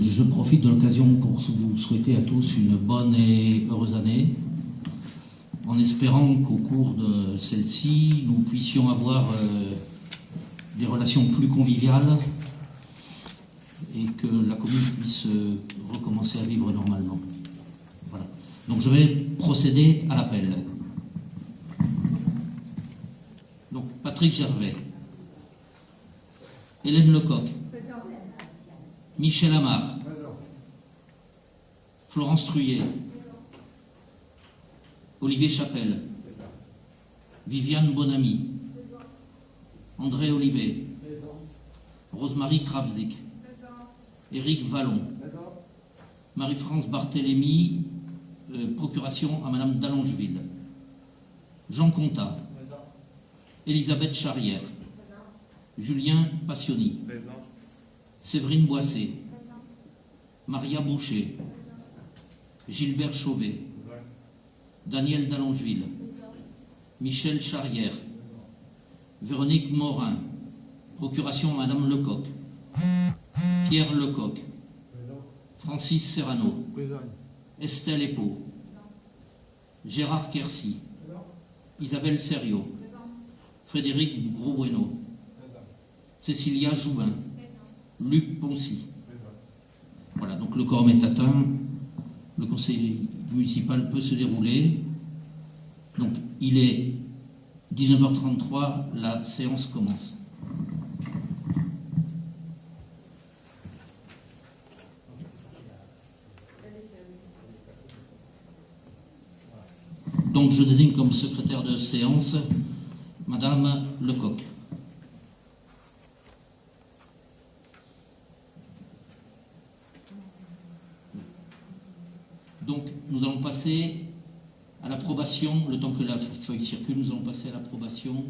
Je profite de l'occasion pour vous souhaiter à tous une bonne et heureuse année, en espérant qu'au cours de celle-ci, nous puissions avoir des relations plus conviviales et que la commune puisse recommencer à vivre normalement. Voilà. Donc je vais procéder à l'appel. Donc Patrick Gervais, Hélène Lecoq, Michel Amar, Florence Truyet, Olivier Chapelle, Viviane Bonamy, André Olivet, Rosemarie Kravzik, Éric Vallon, Marie-France Barthélémy, procuration à Madame d'Allongeville, Jean Contat, Elisabeth Charrière, Julien Passioni, Séverine Boissé, Maria Boucher, Gilbert Chauvet, Daniel d'Allongeville, Michel Charrière, Véronique Morin, procuration à Madame Lecoq, Pierre Lecoq, Francis Serrano, Estelle Epo, Gérard Quercy, Isabelle Serriot, Frédéric Grosbueno, Cécilia Joubin, Luc Poncy. Voilà, donc le quorum est atteint, le conseil municipal peut se dérouler. Donc il est 19h33, la séance commence. Donc je désigne comme secrétaire de séance Madame Lecoq. Donc nous allons passer à l'approbation, le temps que la feuille circule, nous allons passer à l'approbation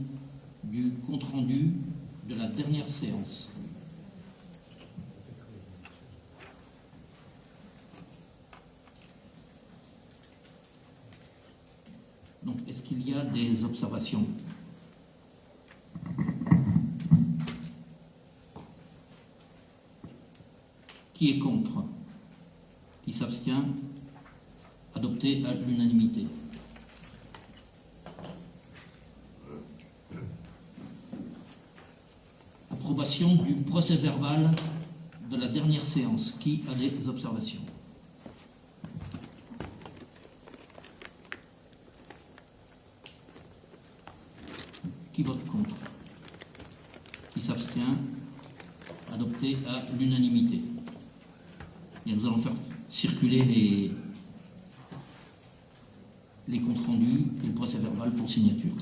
du compte-rendu de la dernière séance. Donc, est-ce qu'il y a des observations? Qui est contre? Qui s'abstient? Adopté à l'unanimité. Approbation du procès-verbal de la dernière séance. Qui a des observations? Qui vote contre? Qui s'abstient? Adopté à l'unanimité. Et nous allons faire circuler les comptes rendus et le procès-verbal pour signature.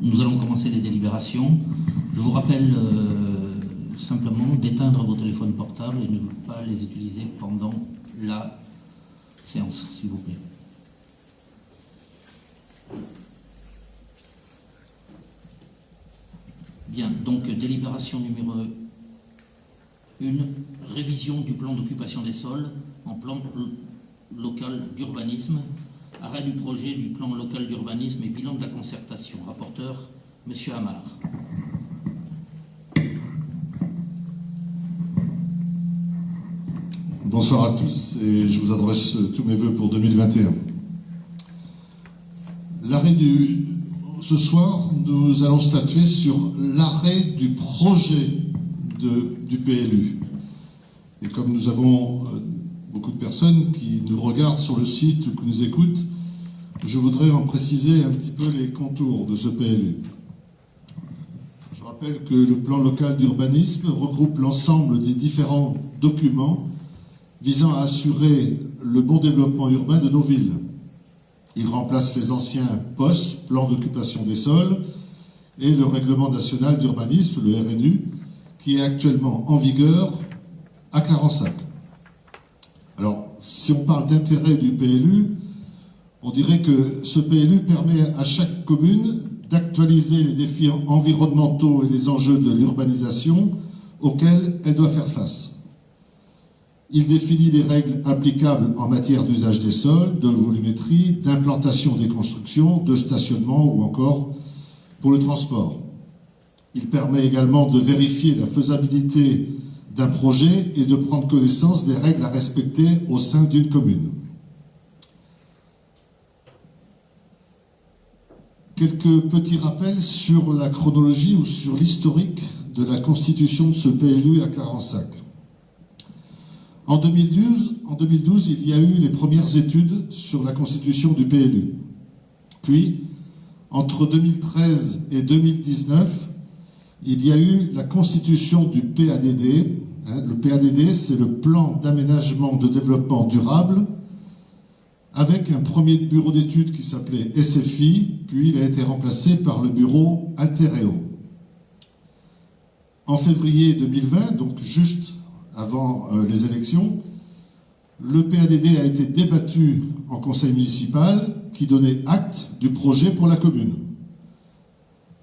Nous allons commencer les délibérations. Je vous rappelle simplement d'éteindre vos téléphones portables et de ne pas les utiliser pendant la séance, s'il vous plaît. Bien, donc délibération numéro 1, révision du plan d'occupation des sols en plan local d'urbanisme, arrêt du projet du plan local d'urbanisme et bilan de la concertation. Rapporteur, M. Amar. Bonsoir à tous et je vous adresse tous mes voeux pour 2021. Ce soir, nous allons statuer sur l'arrêt du projet du PLU. Et comme nous avons beaucoup de personnes qui nous regardent sur le site ou qui nous écoutent, je voudrais en préciser un petit peu les contours de ce PLU. Je rappelle que le plan local d'urbanisme regroupe l'ensemble des différents documents visant à assurer le bon développement urbain de nos villes. Il remplace les anciens POS, plan d'occupation des sols, et le règlement national d'urbanisme, le RNU, qui est actuellement en vigueur à Clarensac. Alors, si on parle d'intérêt du PLU, on dirait que ce PLU permet à chaque commune d'actualiser les défis environnementaux et les enjeux de l'urbanisation auxquels elle doit faire face. Il définit les règles applicables en matière d'usage des sols, de volumétrie, d'implantation des constructions, de stationnement ou encore pour le transport. Il permet également de vérifier la faisabilité d'un projet et de prendre connaissance des règles à respecter au sein d'une commune. Quelques petits rappels sur la chronologie ou sur l'historique de la constitution de ce PLU à Clarensac. En 2012, il y a eu les premières études sur la constitution du PLU. Puis, entre 2013 et 2019, il y a eu la constitution du PADD. Le PADD, c'est le plan d'aménagement de développement durable, avec un premier bureau d'études qui s'appelait SFI, puis il a été remplacé par le bureau Altereo. En février 2020, donc juste avant les élections, le PADD a été débattu en conseil municipal qui donnait acte du projet pour la commune.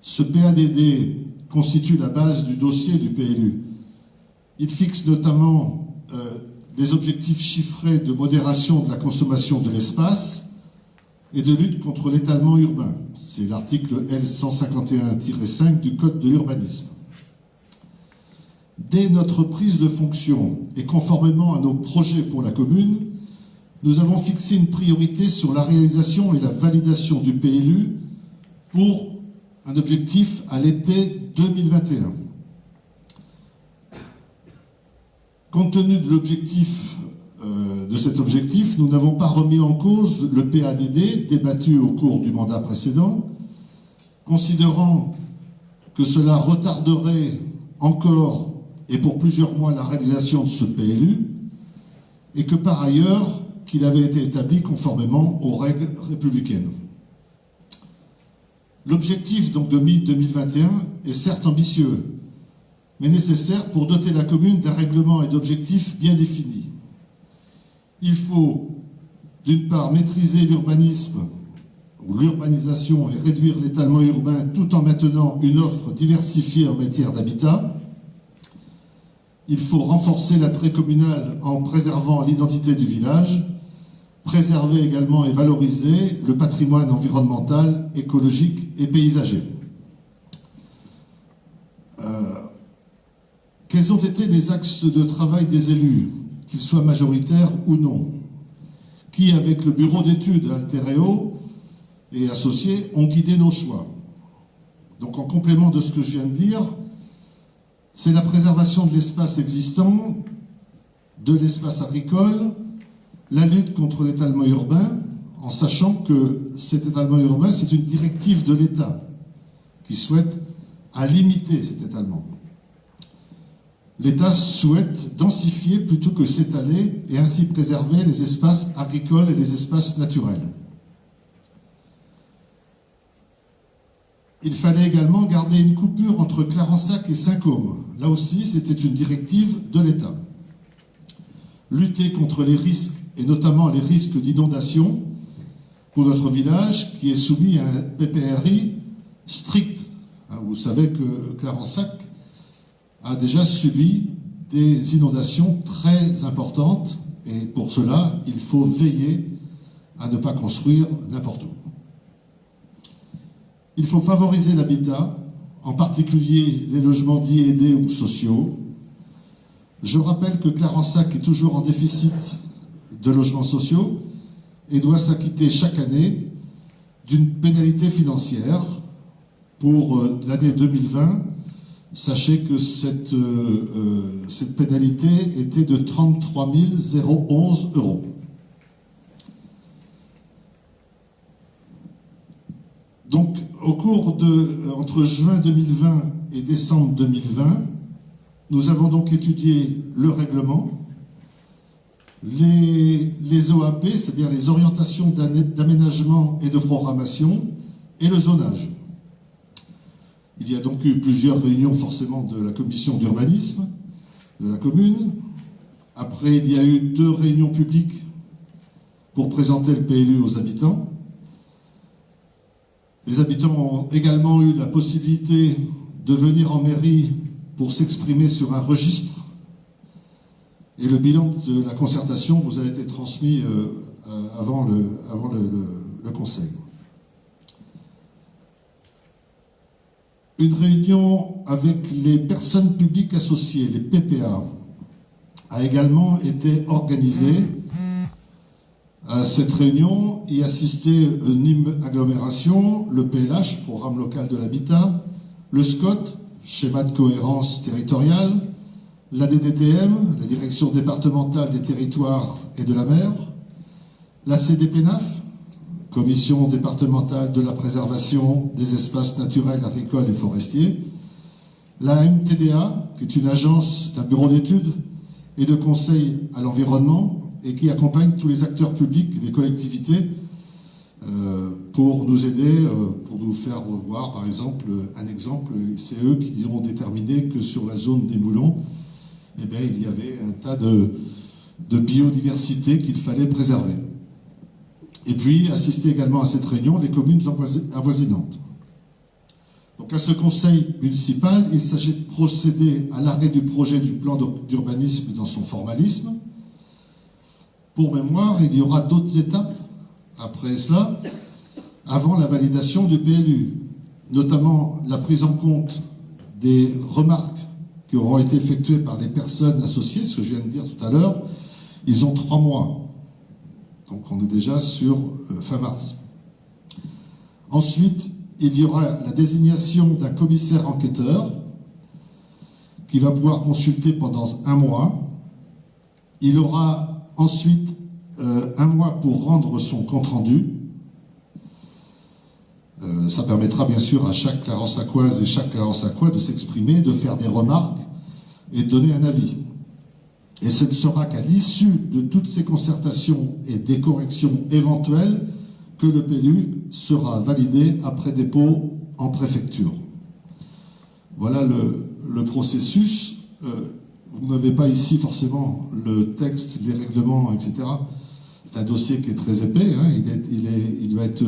Ce PADD constitue la base du dossier du PLU. Il fixe notamment des objectifs chiffrés de modération de la consommation de l'espace et de lutte contre l'étalement urbain. C'est l'article L151-5 du Code de l'urbanisme. Dès notre prise de fonction et conformément à nos projets pour la commune, nous avons fixé une priorité sur la réalisation et la validation du PLU pour un objectif à l'été 2021. Compte tenu de cet objectif, nous n'avons pas remis en cause le PADD débattu au cours du mandat précédent, considérant que cela retarderait encore et pour plusieurs mois la réalisation de ce PLU, et que par ailleurs, qu'il avait été établi conformément aux règles républicaines. L'objectif donc de mi-2021 est certes ambitieux, mais nécessaire pour doter la commune d'un règlement et d'objectifs bien définis. Il faut, d'une part, maîtriser l'urbanisme ou l'urbanisation et réduire l'étalement urbain tout en maintenant une offre diversifiée en matière d'habitat. Il faut renforcer l'attrait communal en préservant l'identité du village, préserver également et valoriser le patrimoine environnemental, écologique et paysager. Quels ont été les axes de travail des élus, qu'ils soient majoritaires ou non, qui, avec le bureau d'études Altereo et associés, ont guidé nos choix? Donc, en complément de ce que je viens de dire, c'est la préservation de l'espace existant, de l'espace agricole, la lutte contre l'étalement urbain, en sachant que cet étalement urbain, c'est une directive de l'État qui souhaite à limiter cet étalement. L'État souhaite densifier plutôt que s'étaler et ainsi préserver les espaces agricoles et les espaces naturels. Il fallait également garder une coupure entre Clarensac et Saint-Côme. Là aussi, c'était une directive de l'État. Lutter contre les risques, et notamment les risques d'inondation, pour notre village qui est soumis à un PPRI strict. Vous savez que Clarensac a déjà subi des inondations très importantes et pour cela, il faut veiller à ne pas construire n'importe où. Il faut favoriser l'habitat, en particulier les logements dits aidés ou sociaux. Je rappelle que Clarensac est toujours en déficit de logements sociaux et doit s'acquitter chaque année d'une pénalité financière. Pour l'année 2020, sachez que cette pénalité était de 33 011 €. Donc, entre juin 2020 et décembre 2020, nous avons donc étudié le règlement, les OAP, c'est-à-dire les orientations d'aménagement et de programmation, et le zonage. Il y a donc eu plusieurs réunions forcément de la commission d'urbanisme de la commune. Après, il y a eu 2 réunions publiques pour présenter le PLU aux habitants. Les habitants ont également eu la possibilité de venir en mairie pour s'exprimer sur un registre. Et le bilan de la concertation vous a été transmis avant le conseil. Une réunion avec les personnes publiques associées, les PPA, a également été organisée. À cette réunion y assistait NIM Agglomération, le PLH, Programme local de l'habitat, le SCOT, Schéma de cohérence territoriale, la DDTM, la Direction départementale des territoires et de la mer, la CDPNAF, Commission départementale de la préservation des espaces naturels, agricoles et forestiers, la MTDA, qui est une agence d'un bureau d'études et de conseil à l'environnement et qui accompagne tous les acteurs publics, les collectivités, pour nous aider, pour nous faire voir, par exemple, un exemple, c'est eux qui ont déterminé que sur la zone des Moulons, eh bien, il y avait un tas de biodiversité qu'il fallait préserver. Et puis, assister également à cette réunion les communes avoisinantes. Donc, à ce conseil municipal, il s'agit de procéder à l'arrêt du projet du plan d'urbanisme dans son formalisme. Pour mémoire, il y aura d'autres étapes après cela, avant la validation du PLU, notamment la prise en compte des remarques qui auront été effectuées par les personnes associées, ce que je viens de dire tout à l'heure. Ils ont 3 mois. Donc on est déjà sur fin mars. Ensuite, il y aura la désignation d'un commissaire enquêteur qui va pouvoir consulter pendant 1 mois. Il aura ensuite 1 mois pour rendre son compte-rendu. Ça permettra bien sûr à chaque Clarensacoise et chaque Clarensacois de s'exprimer, de faire des remarques et de donner un avis. Et ce ne sera qu'à l'issue de toutes ces concertations et des corrections éventuelles que le PLU sera validé après dépôt en préfecture. Voilà le processus. Vous n'avez pas ici forcément le texte, les règlements, etc. C'est un dossier qui est très épais. Hein. Il va être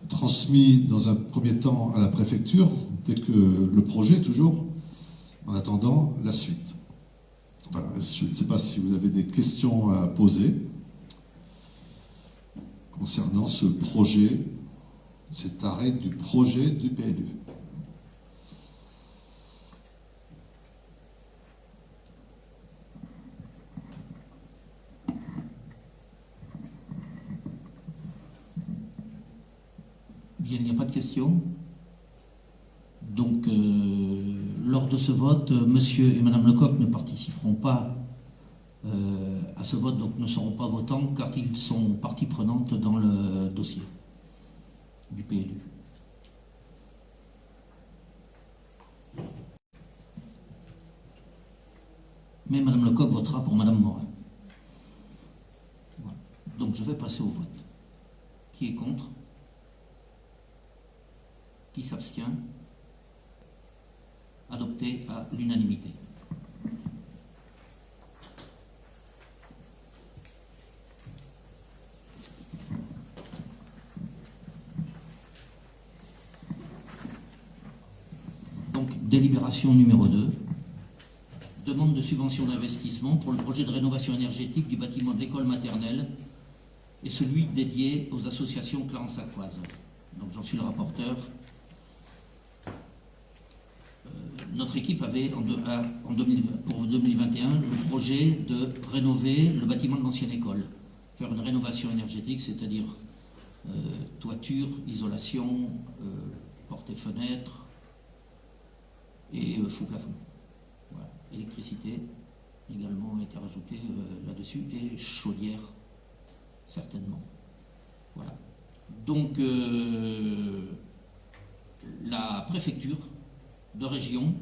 transmis dans un premier temps à la préfecture, dès que le projet, toujours, en attendant la suite. Voilà, je ne sais pas si vous avez des questions à poser concernant ce projet, cet arrêt du projet du PLU. Bien, il n'y a pas de questions. Donc, lors de ce vote, monsieur et madame Lecoq ne participeront pas à ce vote, donc ne seront pas votants, car ils sont partie prenante dans le dossier du PLU. Mais madame Lecoq votera pour madame Morin. Voilà. Donc, je vais passer au vote. Qui est contre ? Qui s'abstient? Adopté à l'unanimité. Donc, délibération numéro 2. Demande de subvention d'investissement pour le projet de rénovation énergétique du bâtiment de l'école maternelle et celui dédié aux associations Clarence-Aquoise. Donc j'en suis le rapporteur. Notre équipe avait pour 2021 le projet de rénover le bâtiment de l'ancienne école, faire une rénovation énergétique, c'est-à-dire toiture, isolation, portes et fenêtres et faux plafond. Voilà. Électricité également a été rajoutée là-dessus et chaudière certainement. Voilà. Donc la préfecture de région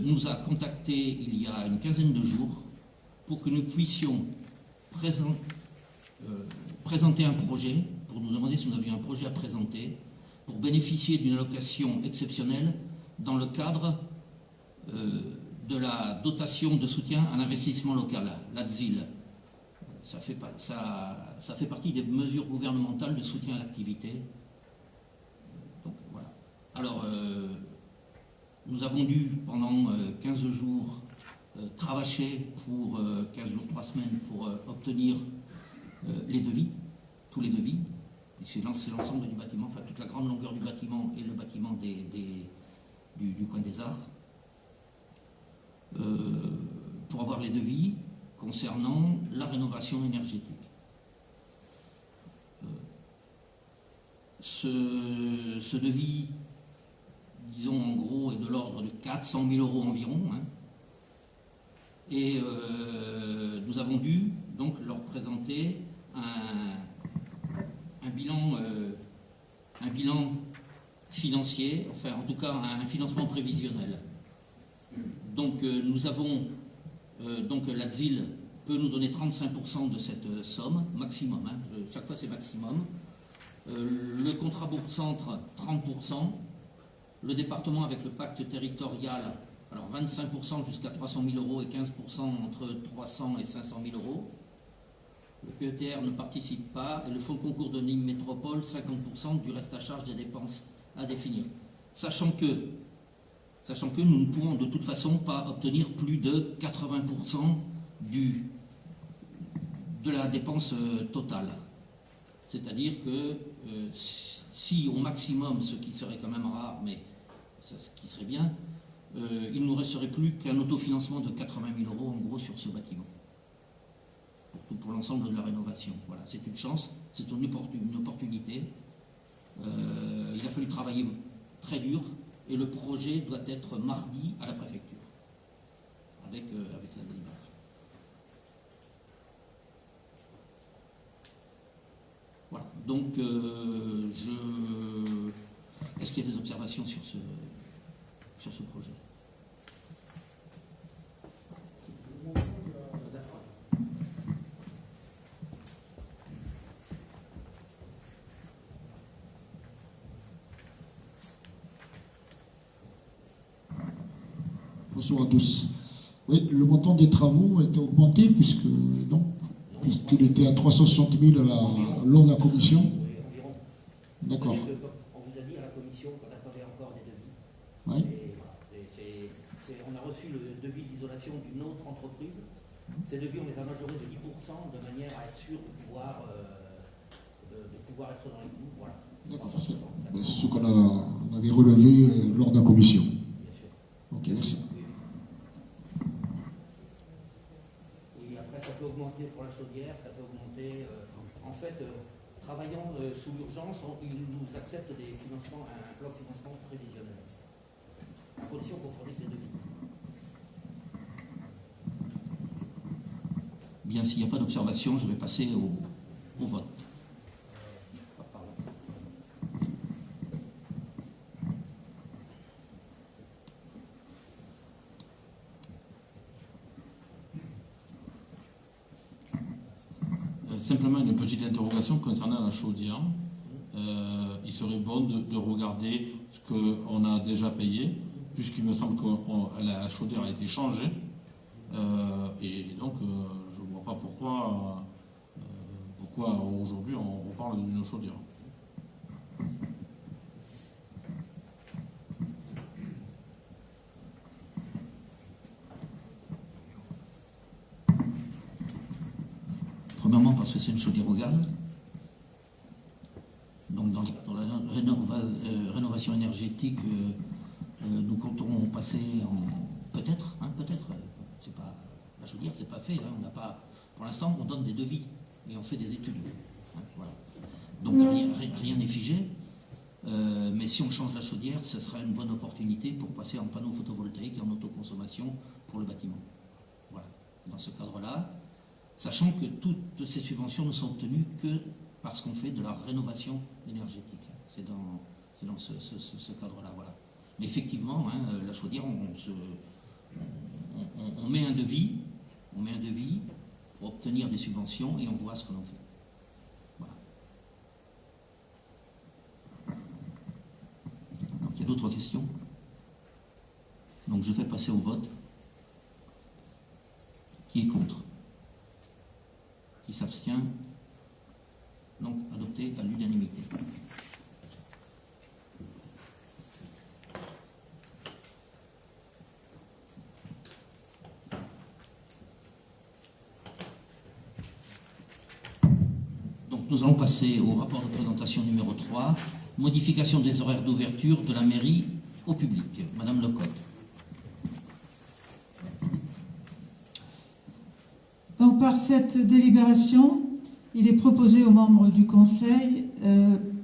nous a contactés il y a une quinzaine de jours pour que nous puissions présenter un projet, pour nous demander si nous avions un projet à présenter pour bénéficier d'une allocation exceptionnelle dans le cadre de la dotation de soutien à l'investissement local, la DSIL. Ça fait partie des mesures gouvernementales de soutien à l'activité. Donc voilà. Alors, nous avons dû pendant 15 jours cravacher pour 15 jours, 3 semaines pour obtenir les devis, tous les devis. C'est l'ensemble du bâtiment, enfin toute la grande longueur du bâtiment et le bâtiment du coin des Arts. Pour avoir les devis concernant la rénovation énergétique. Ce devis, disons en gros, est de l'ordre de 400 000 € environ. Hein. Et nous avons dû donc leur présenter un bilan financier, enfin en tout cas un financement prévisionnel. Donc nous avons, donc la DSIL peut nous donner 35% de cette somme, maximum, hein, chaque fois c'est maximum. Le contrat Bourg-Centre, 30%. Le département avec le pacte territorial, alors 25% jusqu'à 300 000 € et 15% entre 300 et 500 000 €. Le PETR ne participe pas et le fonds de concours de Nîmes Métropole, 50% du reste à charge des dépenses à définir. Sachant que nous ne pourrons de toute façon pas obtenir plus de 80% de la dépense totale. C'est-à-dire que si au maximum, ce qui serait quand même rare, mais ce qui serait bien, il ne nous resterait plus qu'un autofinancement de 80 000 € en gros sur ce bâtiment. Pour l'ensemble de la rénovation. Voilà, c'est une chance, c'est une opportunité. Il a fallu travailler très dur et le projet doit être mardi à la préfecture avec la délibération. Voilà, donc est-ce qu'il y a des observations sur ce projet? Bonsoir à tous. Oui, le montant des travaux a été augmenté puisqu'il était à 360 000 lors de la commission. Oui, environ. D'accord. On vous a dit à la commission qu'on attendait encore des devis. Oui. Et voilà. On a reçu le devis d'isolation d'une autre entreprise. Ces devis, on les a majorés de 10% de manière à être sûr de pouvoir être dans les coûts. Voilà. D'accord. C'est ce qu'on avait relevé lors de la commission. Bien sûr. Ok, merci. Oui, après, ça peut augmenter pour la chaudière, ça peut augmenter. En fait, travaillant sous l'urgence, ils nous acceptent des financements, un plan de financement prévisionnel, à condition qu'on fournisse les devis. Bien, s'il n'y a pas d'observation, je vais passer au vote. Simplement une petite interrogation concernant la chaudière. il serait bon de regarder ce qu'on a déjà payé, puisqu'il me semble que la chaudière a été changée. Et donc, je ne vois pas pourquoi aujourd'hui on reparle d'une chaudière. Premièrement, parce que c'est une chaudière au gaz. Donc, dans la rénovation énergétique, nous compterons passer en. Peut-être, c'est pas. La chaudière, c'est pas fait. On n'a pas. Pour l'instant, on donne des devis et on fait des études. Voilà. Donc, rien n'est figé. Mais si on change la chaudière, ce sera une bonne opportunité pour passer en panneau photovoltaïque et en autoconsommation pour le bâtiment. Voilà. Dans ce cadre-là, sachant que toutes ces subventions ne sont obtenues que parce qu'on fait de la rénovation énergétique. C'est dans ce cadre-là. Voilà. Mais effectivement, la chaudière, on met un devis pour obtenir des subventions et on voit ce que l'on fait. Voilà. Donc, il y a d'autres questions. Donc je vais passer au vote. Qui est contre? Qui s'abstient? Donc adopté à l'unanimité. Donc nous allons passer au rapport de présentation numéro 3, modification des horaires d'ouverture de la mairie au public. Madame Lecoq. Donc par cette délibération, il est proposé aux membres du Conseil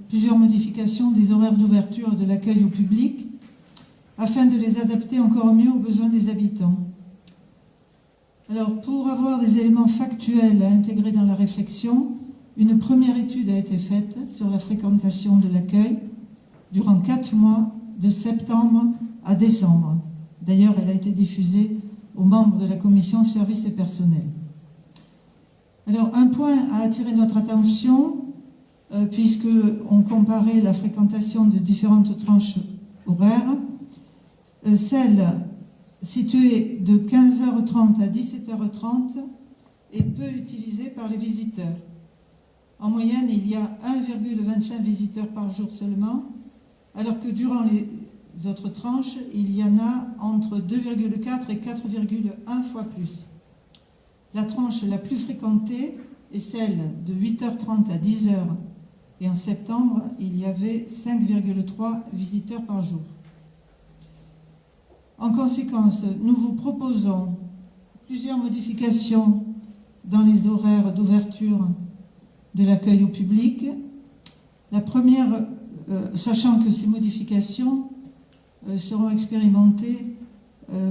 plusieurs modifications des horaires d'ouverture de l'accueil au public afin de les adapter encore mieux aux besoins des habitants. Alors pour avoir des éléments factuels à intégrer dans la réflexion, une première étude a été faite sur la fréquentation de l'accueil durant 4 mois, de septembre à décembre. D'ailleurs, elle a été diffusée aux membres de la commission services et personnels. Alors, un point a attiré notre attention, puisqu'on comparait la fréquentation de différentes tranches horaires. Celle située de 15h30 à 17h30 est peu utilisée par les visiteurs. En moyenne, il y a 1,25 visiteurs par jour seulement, alors que durant les autres tranches, il y en a entre 2,4 et 4,1 fois plus. La tranche la plus fréquentée est celle de 8h30 à 10h, et en septembre, il y avait 5,3 visiteurs par jour. En conséquence, nous vous proposons plusieurs modifications dans les horaires d'ouverture de l'accueil au public. La première, sachant que ces modifications seront expérimentées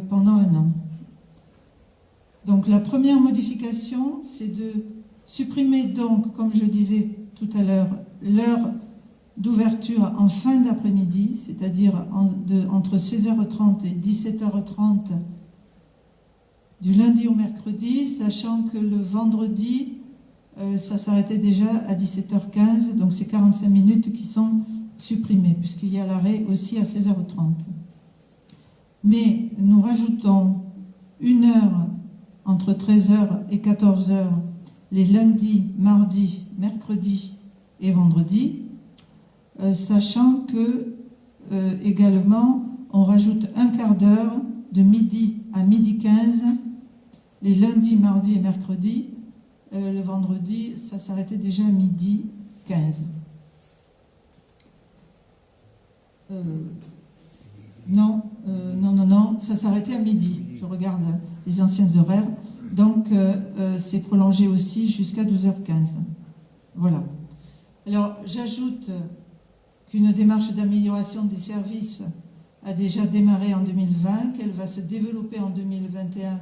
pendant 1 an. Donc la première modification, c'est de supprimer donc, comme je disais tout à l'heure, l'heure d'ouverture en fin d'après-midi, c'est-à-dire entre 16h30 et 17h30 du lundi au mercredi, sachant que le vendredi, ça s'arrêtait déjà à 17h15, donc c'est 45 minutes qui sont supprimées, puisqu'il y a l'arrêt aussi à 16h30. Mais nous rajoutons 1 heure entre 13h et 14h les lundis, mardis, mercredis et vendredis, sachant que également on rajoute 1/4 d'heure de midi à 12h15 les lundis, mardis et mercredis. Le vendredi, ça s'arrêtait déjà à 12h15. Non, ça s'arrêtait à midi. Je regarde les anciens horaires. Donc, c'est prolongé aussi jusqu'à 12h15. Voilà. Alors, j'ajoute qu'une démarche d'amélioration des services a déjà démarré en 2020, qu'elle va se développer en 2021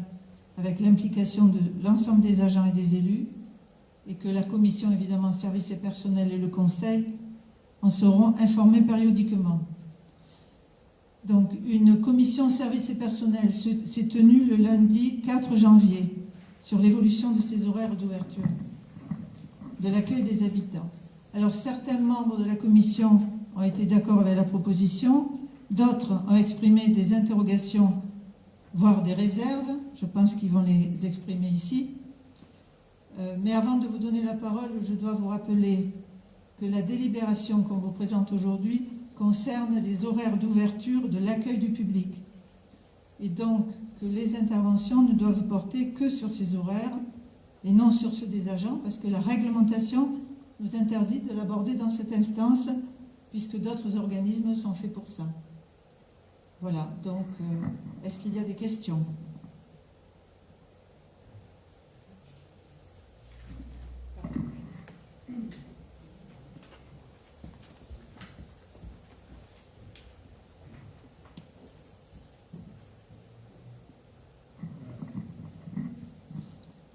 avec l'implication de l'ensemble des agents et des élus, et que la commission, évidemment, services et personnels et le conseil en seront informés périodiquement. Donc, une commission services et personnels s'est tenue le lundi 4 janvier sur l'évolution de ces horaires d'ouverture, de l'accueil des habitants. Alors, certains membres de la commission ont été d'accord avec la proposition, d'autres ont exprimé des interrogations, voire des réserves. Je pense qu'ils vont les exprimer ici. Mais avant de vous donner la parole, je dois vous rappeler que la délibération qu'on vous présente aujourd'hui concerne les horaires d'ouverture de l'accueil du public. Et donc que les interventions ne doivent porter que sur ces horaires et non sur ceux des agents, parce que la réglementation nous interdit de l'aborder dans cette instance, puisque d'autres organismes sont faits pour ça. Voilà, donc est-ce qu'il y a des questions ?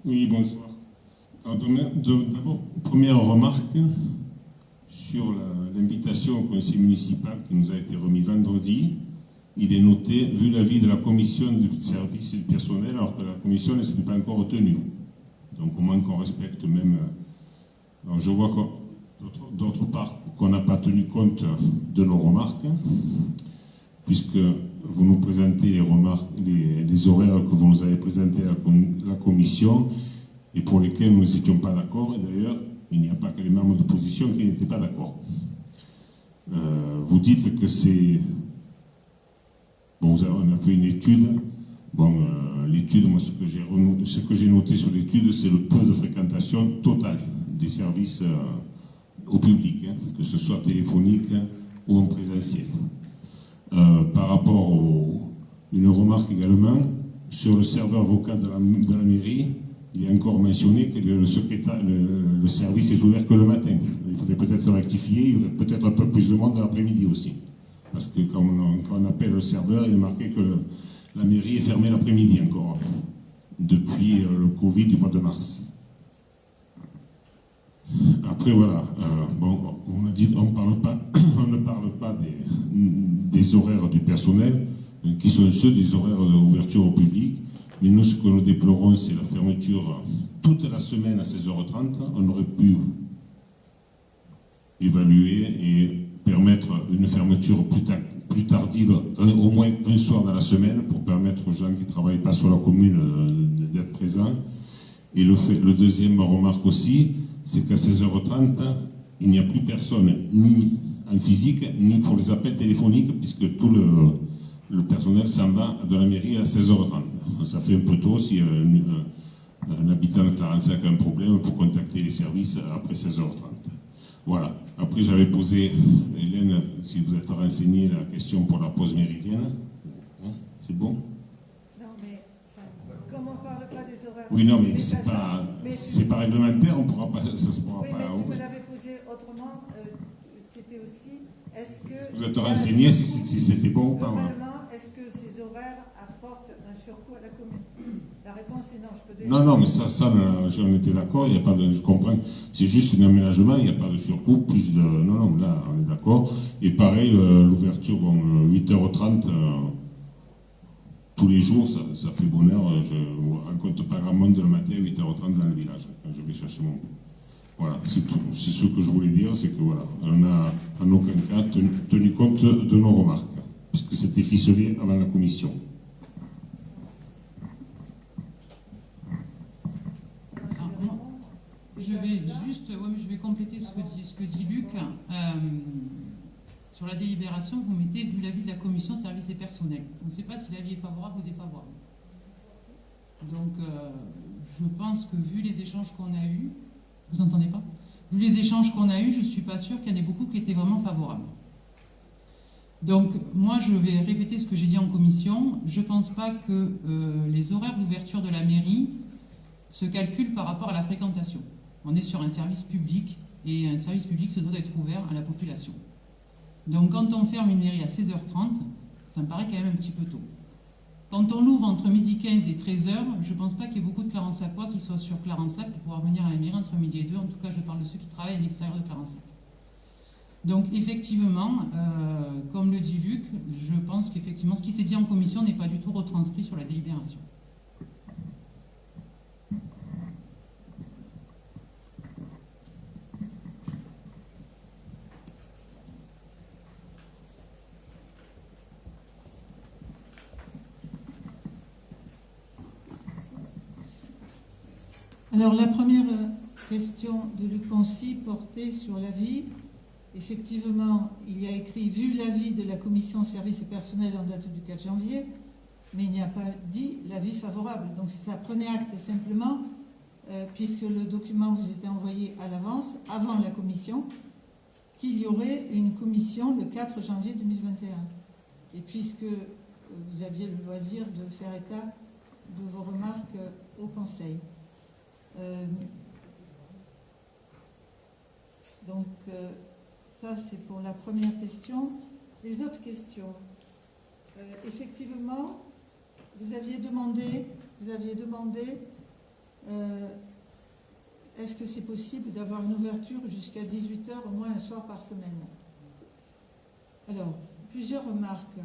Oui, bonsoir. D'abord, première remarque sur l'invitation au conseil municipal qui nous a été remis vendredi. Il est noté, vu l'avis de la commission du service et du personnel, alors que la commission ne s'était pas encore retenue. Donc au moins qu'on respecte même... Alors je vois d'autre part qu'on n'a pas tenu compte de nos remarques, puisque vous nous présentez les remarques, les horaires que vous nous avez présentés à la commission et pour lesquels nous n'étions pas d'accord. Et d'ailleurs, il n'y a pas que les membres d'opposition qui n'étaient pas d'accord. Vous dites que c'est... Bon, on a fait une étude. Bon, l'étude, moi, ce que j'ai noté sur l'étude, c'est le peu de fréquentation totale des services au public, hein, que ce soit téléphonique ou en présentiel. Par rapport une remarque également sur le serveur vocal de la mairie, il est encore mentionné que le service est ouvert que le matin. Il faudrait peut-être rectifier, il y aurait peut-être un peu plus de monde dans l'après-midi aussi. Parce que quand on appelle le serveur, il est marqué que la mairie est fermée l'après-midi encore, depuis le Covid du mois de mars. Après, voilà, bon, on a dit, on ne parle pas des horaires du personnel, qui sont ceux des horaires d'ouverture au public. Mais nous, ce que nous déplorons, c'est la fermeture toute la semaine à 16h30. On aurait pu évaluer et permettre une fermeture plus tardive, au moins un soir dans la semaine, pour permettre aux gens qui ne travaillent pas sur la commune d'être présents. Et le deuxième remarque aussi, c'est qu'à 16h30, il n'y a plus personne, ni en physique, ni pour les appels téléphoniques, puisque tout le personnel s'en va de la mairie à 16h30. Ça fait un peu tôt si un habitant de Clarensac a un problème pour contacter les services après 16h30. Voilà. Après, j'avais posé, Hélène, si vous êtes renseignée, la question pour la pause méridienne. Hein, c'est bon? Non, mais comme on ne parle pas des horaires... Oui, non, mais c'est pas réglementaire, on pourra pas... Ça se pourra oui, pas... mais vous me l'avez posé autrement, c'était aussi... Est-ce que... Vous êtes renseigné si c'était bon ou pas? Normalement, est-ce que ces horaires apportent un surcoût à la commune? La réponse est non, je peux déjà... Non, mais ça j'en étais d'accord, il y a pas de... Je comprends, c'est juste un aménagement, il n'y a pas de surcoût, plus de... Non, là, on est d'accord. Et pareil, l'ouverture, 8h30, tous les jours, ça fait bonheur. Je ne rencontre pas grand monde le matin à 8h30 dans le village, quand je vais chercher mon... Voilà, c'est tout. C'est ce que je voulais dire, c'est que voilà, on n'a en aucun cas tenu compte de nos remarques, puisque c'était ficelé avant la commission. Je vais compléter ce que dit Luc. Sur la délibération, vous mettez, vu l'avis de la commission services et personnels. On ne sait pas si l'avis est favorable ou défavorable. Donc, je pense que vu les échanges qu'on a eus, vous n'entendez pas? Vu les échanges qu'on a eus, je ne suis pas sûre qu'il y en ait beaucoup qui étaient vraiment favorables. Donc, moi, je vais répéter ce que j'ai dit en commission. Je ne pense pas que les horaires d'ouverture de la mairie se calculent par rapport à la fréquentation. On est sur un service public, et un service public se doit d'être ouvert à la population. Donc, quand on ferme une mairie à 16h30, ça me paraît quand même un petit peu tôt. Quand on l'ouvre entre midi 15 et 13h, je ne pense pas qu'il y ait beaucoup de Clarensacois qui soient sur Clarensac pour pouvoir venir à la mairie entre midi et 2. En tout cas, je parle de ceux qui travaillent à l'extérieur de Clarensac. Donc, effectivement, comme le dit Luc, je pense qu'effectivement, ce qui s'est dit en commission n'est pas du tout retranscrit sur la délibération. Alors la première question de Luc Poncy portait sur l'avis. Effectivement, il y a écrit « vu l'avis de la commission services et personnels en date du 4 janvier », mais il n'y a pas dit l'avis favorable. Donc ça prenait acte simplement, puisque le document vous était envoyé à l'avance, avant la commission, qu'il y aurait une commission le 4 janvier 2021. Et puisque vous aviez le loisir de faire état de vos remarques au Conseil. Donc ça c'est pour la première question. Les autres questions. Effectivement, vous aviez demandé est-ce que c'est possible d'avoir une ouverture jusqu'à 18h au moins un soir par semaine? Alors, plusieurs remarques.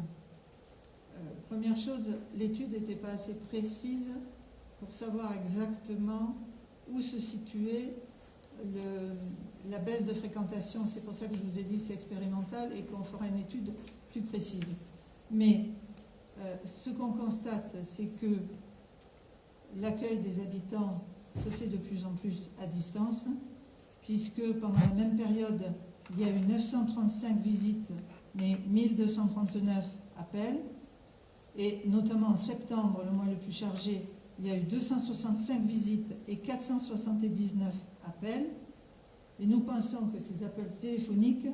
Première chose, l'étude n'était pas assez précise pour savoir exactement où se situait la baisse de fréquentation. C'est pour ça que je vous ai dit c'est expérimental et qu'on fera une étude plus précise. Mais ce qu'on constate, c'est que l'accueil des habitants se fait de plus en plus à distance, puisque pendant la même période, il y a eu 935 visites, mais 1239 appels. Et notamment en septembre, le mois le plus chargé, il y a eu 265 visites et 479 appels. Et nous pensons que ces appels téléphoniques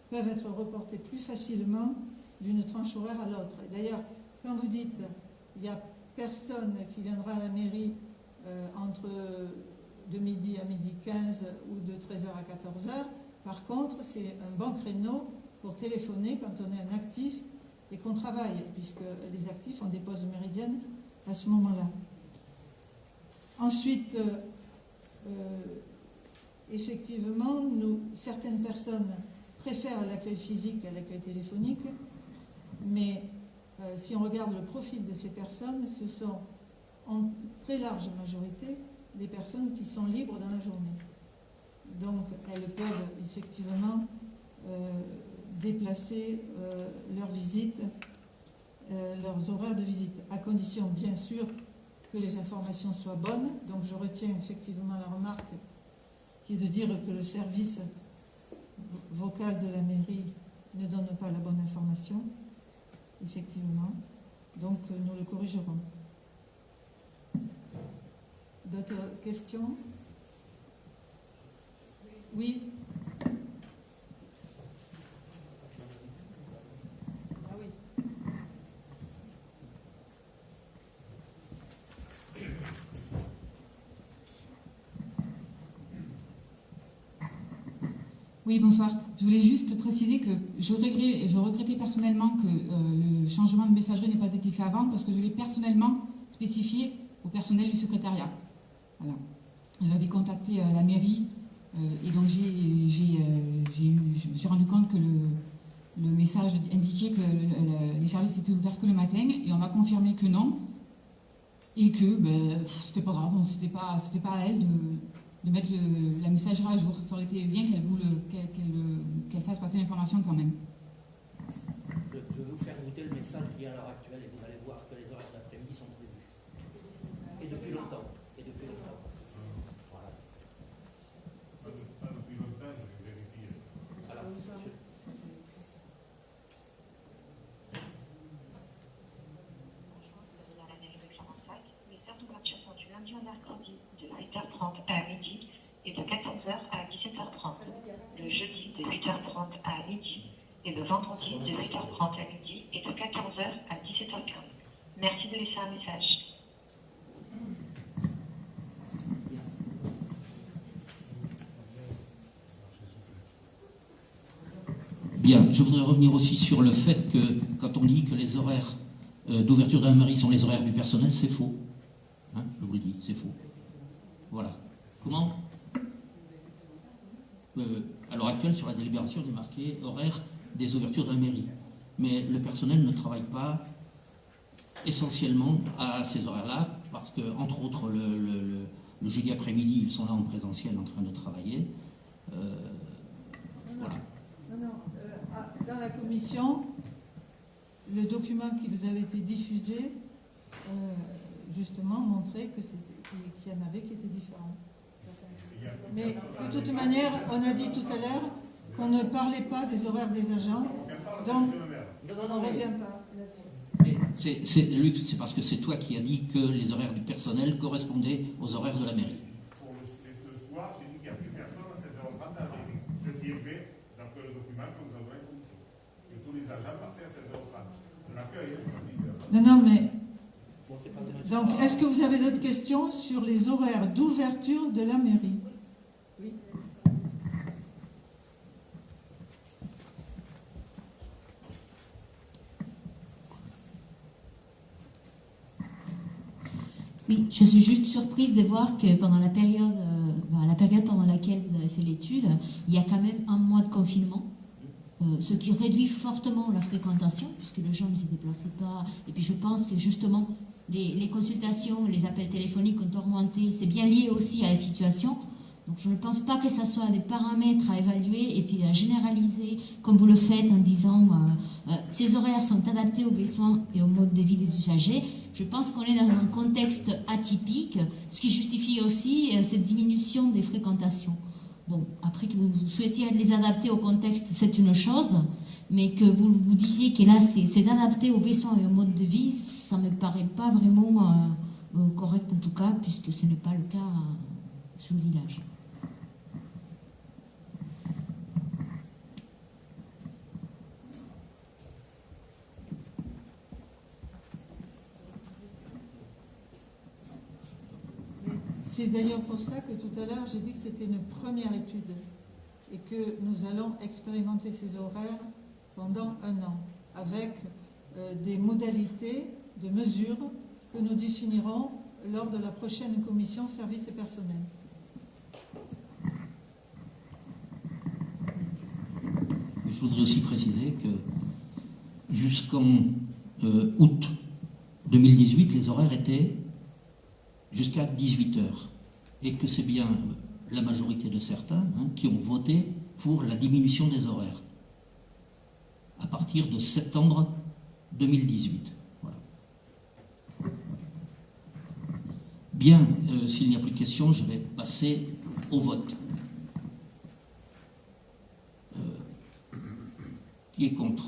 peuvent être reportés plus facilement d'une tranche horaire à l'autre. Et d'ailleurs, quand vous dites il n'y a personne qui viendra à la mairie entre de midi à midi 15 ou de 13h à 14h, par contre, c'est un bon créneau pour téléphoner quand on est un actif et qu'on travaille, puisque les actifs ont des pauses méridiennes à ce moment-là. Ensuite, effectivement, certaines personnes préfèrent l'accueil physique à l'accueil téléphonique, mais si on regarde le profil de ces personnes, ce sont en très large majorité des personnes qui sont libres dans la journée. Donc, elles peuvent effectivement déplacer leurs visites, leurs horaires de visite, à condition bien sûr que les informations soient bonnes. Donc je retiens effectivement la remarque qui est de dire que le service vocal de la mairie ne donne pas la bonne information, effectivement. Donc nous le corrigerons. D'autres questions? Oui. Oui, bonsoir. Je voulais juste préciser que je regrettais personnellement que le changement de messagerie n'ait pas été fait avant, parce que je l'ai personnellement spécifié au personnel du secrétariat. Voilà. J'avais contacté la mairie et donc je me suis rendu compte que le message indiquait que les services étaient ouverts que le matin, et on m'a confirmé que non, et que c'était pas grave, c'était pas à elle de mettre la messagerie à jour. Ça aurait été bien qu'elle fasse passer l'information quand même. Je vais vous faire goûter le message qu'il y a à l'heure actuelle et vous allez voir que les horaires d'après-midi sont prévus. Et depuis longtemps. Voilà. Pas depuis longtemps, je vais vérifier. Alors, monsieur. Les heures d'ouverture sont du lundi au mercredi de 8h30 à midi et de 14h à 17h30. Le jeudi de 8h30 à midi et le vendredi de 8h30 à midi et de 14h à 17h15. Merci de laisser un message. Bien, je voudrais revenir aussi sur le fait que quand on dit que les horaires d'ouverture de la mairie sont les horaires du personnel, c'est faux. Hein, je vous le dis, c'est faux. Voilà. Comment à l'heure actuelle, sur la délibération, il est marqué horaire des ouvertures de la mairie. Mais le personnel ne travaille pas essentiellement à ces horaires-là, parce que, entre autres, le jeudi après-midi, ils sont là en présentiel en train de travailler. Voilà. Dans la commission, le document qui vous avait été diffusé, justement, montrait qu'il y en avait qui étaient différents. Mais de toute manière, on a dit tout à l'heure qu'on ne parlait pas des horaires des agents, donc on ne revient pas. Luc, c'est parce que c'est toi qui as dit que les horaires du personnel correspondaient aux horaires de la mairie. Pour le soir, j'ai dit qu'il n'y a plus personne à 16h30 à la mairie. Ce qui est vrai, d'après le document que nous avons introduit. Que tous les agents partaient à 16h30. De l'accueil, Non, mais... Donc, est-ce que vous avez d'autres questions sur les horaires d'ouverture de la mairie? Oui. Oui, je suis juste surprise de voir que pendant la période pendant laquelle vous avez fait l'étude, il y a quand même un mois de confinement, ce qui réduit fortement la fréquentation, puisque les gens ne se déplaçaient pas. Et puis je pense que justement, les consultations, les appels téléphoniques ont augmenté. C'est bien lié aussi à la situation. Donc je ne pense pas que ce soit des paramètres à évaluer et puis à généraliser, comme vous le faites en disant ces horaires sont adaptés aux besoins et au mode de vie des usagers. Je pense qu'on est dans un contexte atypique, ce qui justifie aussi cette diminution des fréquentations. Bon, après que vous souhaitiez les adapter au contexte, c'est une chose, mais que vous disiez que là, c'est adapté aux besoins et au mode de vie, ça ne me paraît pas vraiment correct en tout cas, puisque ce n'est pas le cas sur le village. C'est d'ailleurs pour ça que tout à l'heure, j'ai dit que c'était une première étude et que nous allons expérimenter ces horaires pendant 1 an avec des modalités de mesure que nous définirons lors de la prochaine commission services et personnel. Je voudrais aussi préciser que jusqu'en août 2018, les horaires étaient jusqu'à 18h. Et que c'est bien la majorité de certains qui ont voté pour la diminution des horaires à partir de septembre 2018. Voilà. Bien, s'il n'y a plus de questions, je vais passer au vote. Qui est contre ?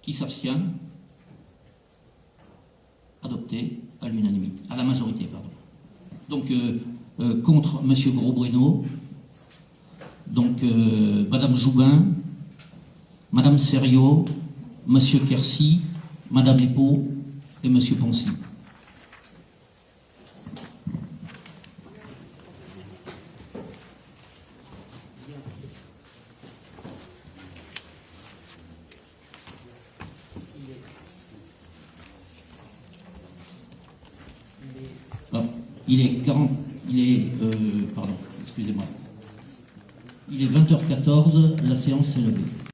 Qui s'abstient? Adopté à l'unanimité, à la majorité, pardon. Donc, contre M. Gros-Bueno, donc Mme Joubin, Mme Serriot, M. Quercy, Mme Epo et M. Poncy. Pardon, excusez-moi. Il est 20h14, la séance est levée.